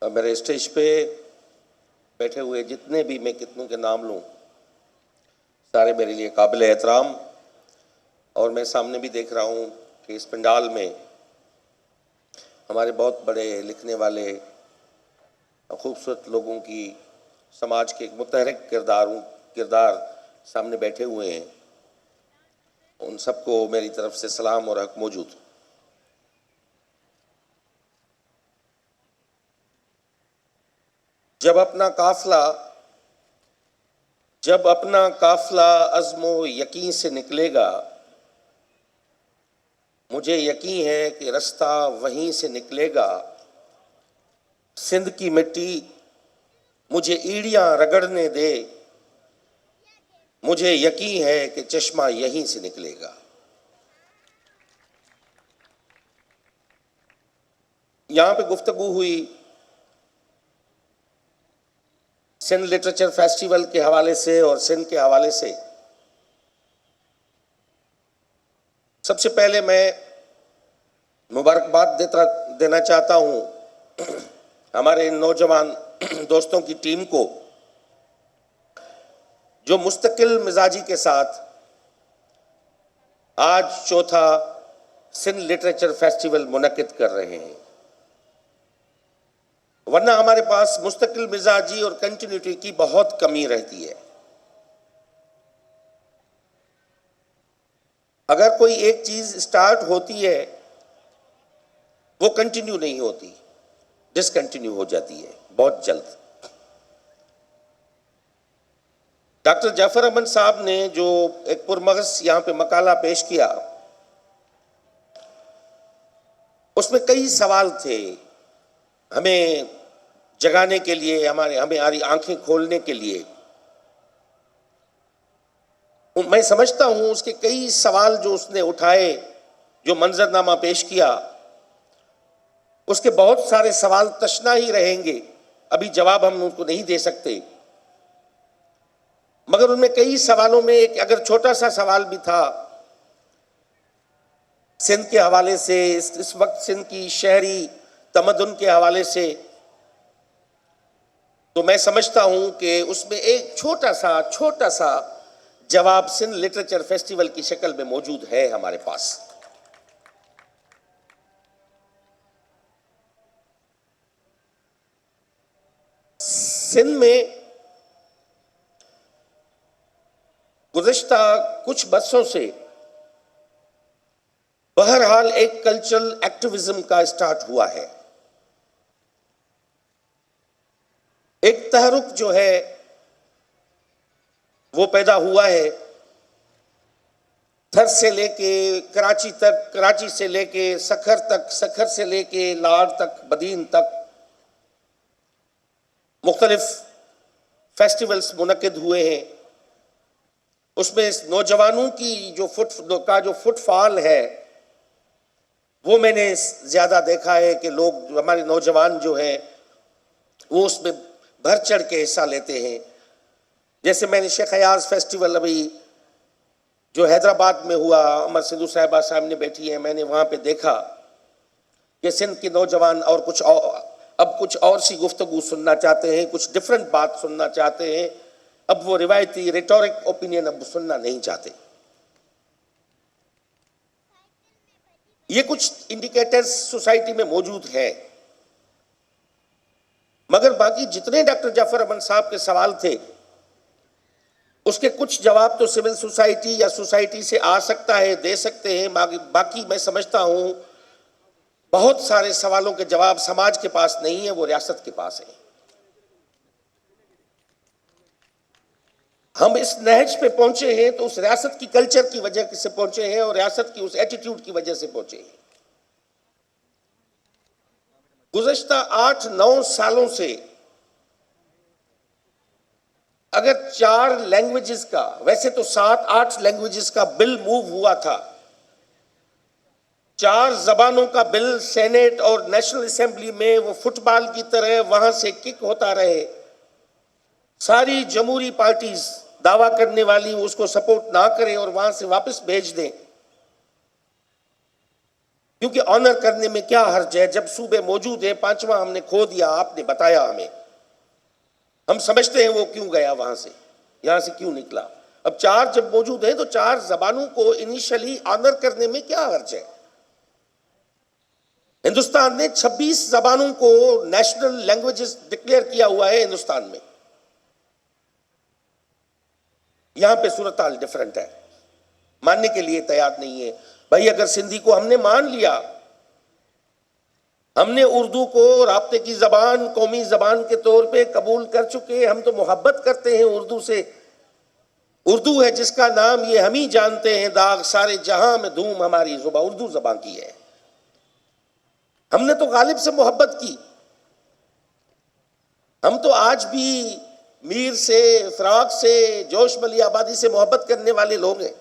میرے اسٹیج پہ بیٹھے ہوئے جتنے بھی میں کتنوں کے نام لوں سارے میرے لیے قابل احترام، اور میں سامنے بھی دیکھ رہا ہوں کہ اس پنڈال میں ہمارے بہت بڑے لکھنے والے خوبصورت لوگوں کی سماج کے ایک متحرک کردار سامنے بیٹھے ہوئے ہیں۔ ان سب کو میری طرف سے سلام اور حق موجود۔ جب اپنا قافلہ عزم و یقین سے نکلے گا، مجھے یقین ہے کہ رستہ وہیں سے نکلے گا۔ سندھ کی مٹی مجھے ایڑیاں رگڑنے دے، مجھے یقین ہے کہ چشمہ یہیں سے نکلے گا۔ یہاں پہ گفتگو ہوئی سندھ لٹریچر فیسٹیول کے حوالے سے اور سندھ کے حوالے سے۔ سب سے پہلے میں مبارکباد دینا چاہتا ہوں ہمارے نوجوان دوستوں کی ٹیم کو، جو مستقل مزاجی کے ساتھ آج چوتھا سندھ لٹریچر فیسٹیول منعقد کر رہے ہیں، ورنہ ہمارے پاس مستقل مزاجی اور کنٹینیوٹی کی بہت کمی رہتی ہے۔ اگر کوئی ایک چیز سٹارٹ ہوتی ہے وہ کنٹینیو نہیں ہوتی، ڈسکنٹینیو ہو جاتی ہے بہت جلد۔ ڈاکٹر جعفر امن صاحب نے جو ایک پرمغز یہاں پہ مقالہ پیش کیا، اس میں کئی سوال تھے ہمیں جگانے کے لیے، ہماری آنکھیں کھولنے کے لیے۔ میں سمجھتا ہوں اس کے کئی سوال جو اس نے اٹھائے، جو منظرنامہ پیش کیا، اس کے بہت سارے سوال تشنا ہی رہیں گے، ابھی جواب ہم ان کو نہیں دے سکتے، مگر ان میں کئی سوالوں میں ایک اگر چھوٹا سا سوال بھی تھا سندھ کے حوالے سے، اس وقت سندھ کی شہری تمدن کے حوالے سے، تو میں سمجھتا ہوں کہ اس میں ایک چھوٹا سا جواب سندھ لٹریچر فیسٹیول کی شکل میں موجود ہے ہمارے پاس۔ سندھ میں گزشتہ کچھ برسوں سے بہرحال ایک کلچرل ایکٹیویزم کا سٹارٹ ہوا ہے، ایک تحرک جو ہے وہ پیدا ہوا ہے۔ تھر سے لے کے کراچی تک، کراچی سے لے کے سکھر تک، سکھر سے لے کے لاڑ تک، بدین تک مختلف فیسٹیولز منعقد ہوئے ہیں۔ اس میں نوجوانوں کی جو فٹ فال ہے وہ میں نے زیادہ دیکھا ہے کہ لوگ، ہمارے نوجوان جو ہیں وہ اس میں بڑھ چڑھ کے حصہ لیتے ہیں۔ جیسے میں نے شیخ ایاز فیسٹیول ابھی جو حیدرآباد میں ہوا، عمر سندھو صاحبہ سامنے بیٹھی ہیں، میں نے وہاں پہ دیکھا کہ سندھ کے نوجوان اور اب کچھ اور سی گفتگو سننا چاہتے ہیں، کچھ ڈیفرنٹ بات سننا چاہتے ہیں، اب وہ روایتی ریٹورک اوپینین اب سننا نہیں چاہتے۔ یہ کچھ انڈیکیٹرز سوسائٹی میں موجود ہے، مگر باقی جتنے ڈاکٹر جعفر امن صاحب کے سوال تھے اس کے کچھ جواب تو سول سوسائٹی یا سوسائٹی سے آ سکتا ہے، دے سکتے ہیں، باقی میں سمجھتا ہوں بہت سارے سوالوں کے جواب سماج کے پاس نہیں ہے، وہ ریاست کے پاس ہے۔ ہم اس نہج پہ پہنچے ہیں تو اس ریاست کی کلچر کی وجہ سے پہنچے ہیں اور ریاست کی اس ایٹیٹیوڈ کی وجہ سے پہنچے ہیں۔ گزشتہ 8-9 سالوں سے اگر 4 لینگویجز کا، ویسے تو 7-8 لینگویجز کا بل موو ہوا تھا، 4 زبانوں کا بل سینیٹ اور نیشنل اسمبلی میں وہ فٹ بال کی طرح وہاں سے کک ہوتا رہے، ساری جمہوری پارٹیز دعویٰ کرنے والی اس کو سپورٹ نہ کریں اور وہاں سے واپس بھیج دیں، کیونکہ آنر کرنے میں کیا حرج ہے؟ جب صوبے موجود ہیں، پانچواں ہم نے کھو دیا، آپ نے بتایا ہمیں، ہم سمجھتے ہیں وہ کیوں گیا وہاں سے، یہاں سے کیوں نکلا۔ اب چار جب موجود ہیں تو چار زبانوں کو انیشلی آنر کرنے میں کیا حرج ہے؟ ہندوستان نے 26 زبانوں کو نیشنل لینگویجز ڈکلیئر کیا ہوا ہے ہندوستان میں۔ یہاں پہ صورتحال ڈیفرنٹ ہے، ماننے کے لیے تیار نہیں ہے۔ بھائی اگر سندھی کو ہم نے مان لیا، ہم نے اردو کو رابطے کی زبان، قومی زبان کے طور پہ قبول کر چکے، ہم تو محبت کرتے ہیں اردو سے۔ اردو ہے جس کا نام یہ ہم ہی جانتے ہیں، داغ سارے جہاں میں دھوم ہماری زبان اردو زبان کی ہے۔ ہم نے تو غالب سے محبت کی، ہم تو آج بھی میر سے، فراق سے، جوش ملی آبادی سے محبت کرنے والے لوگ ہیں،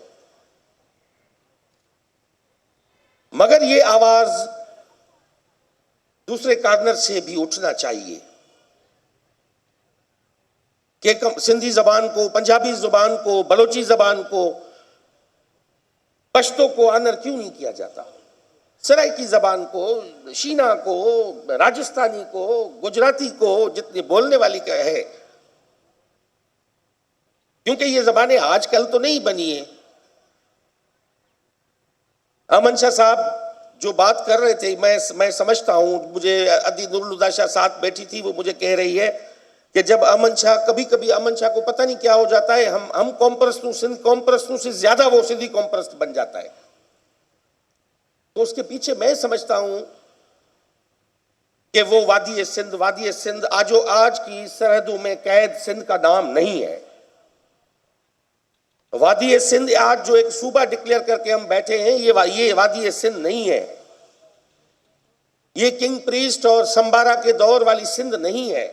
مگر یہ آواز دوسرے کارنر سے بھی اٹھنا چاہیے کہ سندھی زبان کو، پنجابی زبان کو، بلوچی زبان کو، پشتو کو آنر کیوں نہیں کیا جاتا؟ سرائکی زبان کو، شینا کو، راجستھانی کو، گجراتی کو، جتنے بولنے والی کا ہے، کیونکہ یہ زبانیں آج کل تو نہیں بنی ہیں۔ امن شاہ صاحب جو بات کر رہے تھے، میں سمجھتا ہوں، مجھے ادی نورالہدیٰ شاہ ساتھ بیٹھی تھی، وہ مجھے کہہ رہی ہے کہ جب امن شاہ کبھی امن شاہ کو پتہ نہیں کیا ہو جاتا ہے، ہم قوم پرستوں، سندھ قوم پرستوں سے زیادہ وہ سندھی قوم پرست بن جاتا ہے۔ تو اس کے پیچھے میں سمجھتا ہوں کہ وہ وادی سندھ آج کی سرحدوں میں قید سندھ کا نام نہیں ہے۔ وادی سندھ آج جو ایک صوبہ ڈکلیئر کر کے ہم بیٹھے ہیں، یہ وادی سندھ نہیں ہے، یہ کنگ پریسٹ اور سمبارا کے دور والی سندھ نہیں ہے۔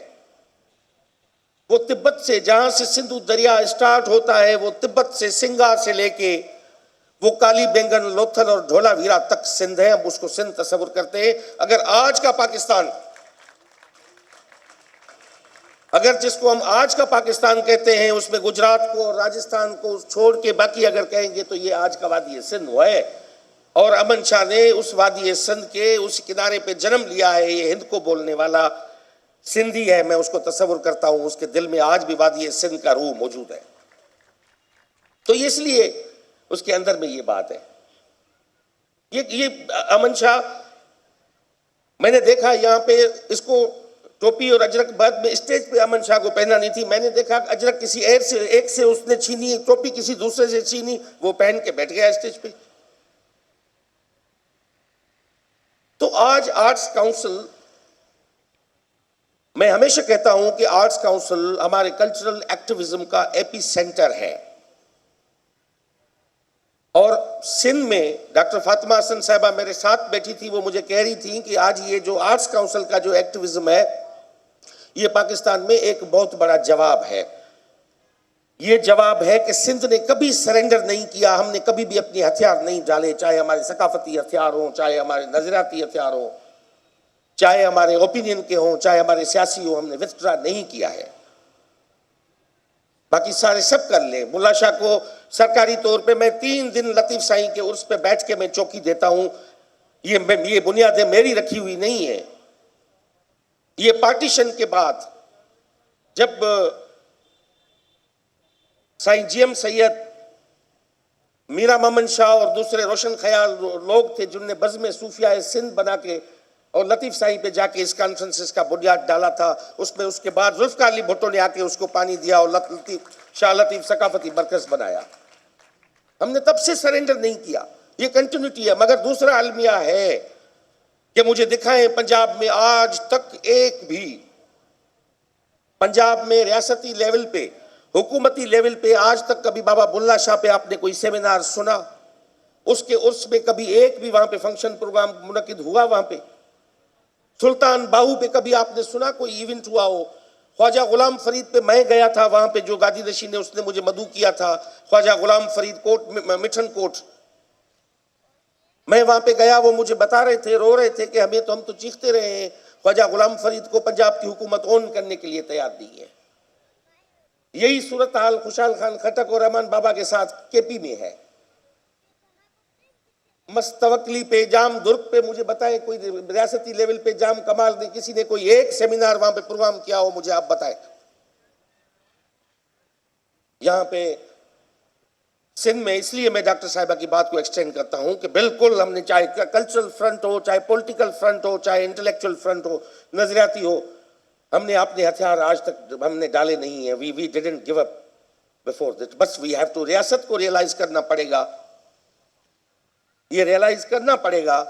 وہ تبت سے، جہاں سے سندھو دریا اسٹارٹ ہوتا ہے، وہ تبت سے، سنگا سے لے کے وہ کالی بینگن، لوتھل اور ڈھولا ویرا تک سندھ ہے، ہم اس کو سندھ تصور کرتے ہیں۔ اگر آج کا پاکستان، اگر جس کو ہم آج کا پاکستان کہتے ہیں، اس میں گجرات کو اور راجستھان کو چھوڑ کے باقی اگر کہیں گے تو یہ آج کا وادی سندھ ہے۔ اور امن شاہ نے اس وادی سندھ کے اس کنارے پہ جنم لیا ہے، یہ ہند کو بولنے والا سندھی ہے، میں اس کو تصور کرتا ہوں، اس کے دل میں آج بھی وادی سندھ کا روح موجود ہے۔ تو اس لیے اس کے اندر میں یہ بات ہے۔ یہ امن شاہ، میں نے دیکھا یہاں پہ اس کو ٹوپی اور اجرک بعد میں اسٹیج پہ امن شاہ کو پہنانی تھی، میں نے دیکھا اجرک کسی ایک سے اس نے چھینی، ٹوپی کسی دوسرے سے چھینی، وہ پہن کے بیٹھ گیا اسٹیج پہ۔ تو آج آرٹس کاؤنسل، میں ہمیشہ کہتا ہوں کہ آرٹس کاؤنسل ہمارے کلچرل ایکٹیویزم کا ایپی سینٹر ہے۔ اور سندھ میں ڈاکٹر فاطمہ حسن صاحبہ میرے ساتھ بیٹھی تھی، وہ مجھے کہہ رہی تھی کہ آج یہ جو آرٹس کاؤنسل کا جو ایکٹیویزم ہے، یہ پاکستان میں ایک بہت بڑا جواب ہے۔ یہ جواب ہے کہ سندھ نے کبھی سرنڈر نہیں کیا، ہم نے کبھی بھی اپنے ہتھیار نہیں ڈالے، چاہے ہمارے ثقافتی ہتھیار ہوں، چاہے ہمارے نظریاتی ہتھیار ہوں، چاہے ہمارے اوپینین کے ہوں، چاہے ہمارے سیاسی ہوں، ہم نے وتھڈرا نہیں کیا ہے۔ باقی سارے سب کر لیں۔ ملا شاہ کو سرکاری طور پہ میں 3 دن لطیف سائیں کے عرس پہ بیٹھ کے میں چوکی دیتا ہوں، یہ بنیادیں میری رکھی ہوئی نہیں ہیں۔ یہ پارٹیشن کے بعد جب سائیں جی ایم سید، میرا ممن شاہ اور دوسرے روشن خیال لوگ تھے جن نے بزم صوفیہ سندھ بنا کے اور لطیف سائیں پہ جا کے اس کانفرنسز کا بنیاد ڈالا تھا، اس میں اس کے بعد ذوالفقار علی بھٹو نے آ کے اس کو پانی دیا اور شاہ لطیف ثقافتی مرکز بنایا۔ ہم نے تب سے سرنڈر نہیں کیا، یہ کنٹینیوٹی ہے۔ مگر دوسرا المیہ ہے کہ مجھے دکھائیں پنجاب میں آج تک ایک بھی، پنجاب میں ریاستی لیول پہ، حکومتی لیول پہ آج تک کبھی بابا بلّہ شاہ پہ آپ نے کوئی سیمینار سنا؟ اس کے عرس میں کبھی ایک بھی وہاں پہ فنکشن پروگرام منعقد ہوا؟ وہاں پہ سلطان باہو پہ کبھی آپ نے سنا کوئی ایونٹ ہوا ہو؟ خواجہ غلام فرید پہ میں گیا تھا، وہاں پہ جو گادی نشین نے اس نے مجھے مدعو کیا تھا، خواجہ غلام فرید کوٹ، مٹھن کوٹ، میں وہاں پہ گیا، وہ مجھے بتا رہے تھے، رو رہے تھے کہ ہم تو چیختے رہے ہیں، خواجہ غلام فرید کو پنجاب کی حکومت اون کرنے کے لیے تیار نہیں ہے۔ یہی صورتحال خوشحال خان خٹک اور رحمان بابا کے ساتھ کے پی میں ہے۔ مستوکلی پہ، جام درگ پہ مجھے بتائیں، کوئی ریاستی لیول پہ جام کمال نے کسی نے کوئی ایک سیمینار وہاں پہ پروگرام کیا ہو مجھے آپ بتائیں. یہاں پہ سندھ میں اس لیے میں ڈاکٹر صاحبہ کی بات کو ایکسٹینڈ کرتا ہوں کہ بالکل ہم نے چاہے کلچرل فرنٹ ہو، چاہے پولیٹیکل فرنٹ ہو، چاہے انٹلیکچوئل فرنٹ ہو، نظریاتی ہو، ہم نے اپنے ہتھیار آج تک ہم نے ڈالے نہیں ہیں. We didn't give up before that. بس وی ہیو ٹو، ریاست کو ریئلائز کرنا پڑے گا، یہ ریئلائز کرنا پڑے گا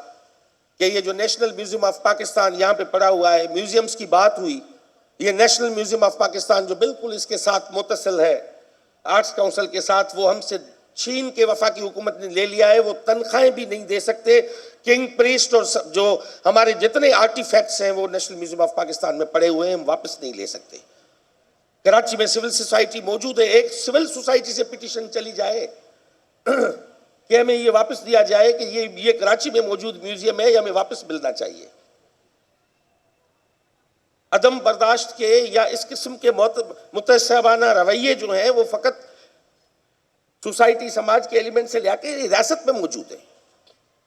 کہ یہ جو نیشنل میوزیم آف پاکستان یہاں پہ پڑا ہوا ہے، میوزیمز کی بات ہوئی، یہ نیشنل میوزیم آف پاکستان جو بالکل اس کے ساتھ متصل ہے آرٹس کونسل کے ساتھ، وہ ہم سے چین کے وفاقی حکومت نے لے لیا ہے. وہ تنخواہیں بھی نہیں دے سکتے. کنگ پریسٹ اور جو ہمارے جتنے آرٹی فیکٹس ہیں وہ نیشنل میوزیم آف پاکستان میں پڑے ہوئے ہیں، ہم واپس نہیں لے سکتے. کراچی میں سول سوسائٹی موجود ہے، ایک سول سوسائٹی سے پٹیشن چلی جائے کہ ہمیں یہ واپس دیا جائے کہ یہ کراچی میں موجود میوزیم ہے، یہ ہمیں واپس ملنا چاہیے. عدم برداشت کے یا اس قسم کے متعصبانہ رویے جو ہیں وہ فقط سوسائٹی سماج کے ایلیمنٹ سے لے کے ریاست میں موجود ہیں.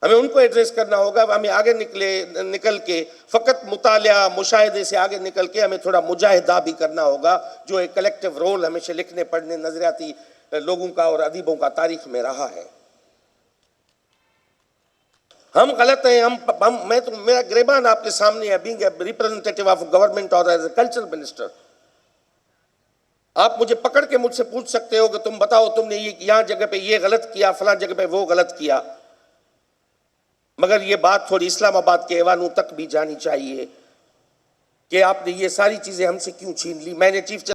ہمیں ان کو ایڈریس کرنا ہوگا. ہمیں آگے نکل کے فقط مطالعہ مشاہدے سے آگے نکل کے ہمیں تھوڑا مجاہدہ بھی کرنا ہوگا، جو ایک کلیکٹیو رول ہمیشہ لکھنے پڑھنے نظریاتی لوگوں کا اور ادیبوں کا تاریخ میں رہا ہے. ہم غلط ہیں. میرا گریبان آپ کے سامنے ہے، being a representative of government اور ایز اے کلچرل منسٹر. آپ مجھے پکڑ کے مجھ سے پوچھ سکتے ہو کہ تم بتاؤ تم نے یہاں جگہ پہ یہ غلط کیا، فلاں جگہ پہ وہ غلط کیا. مگر یہ بات تھوڑی اسلام آباد کے ایوانوں تک بھی جانی چاہیے کہ آپ نے یہ ساری چیزیں ہم سے کیوں چھین لی. میں نے چیف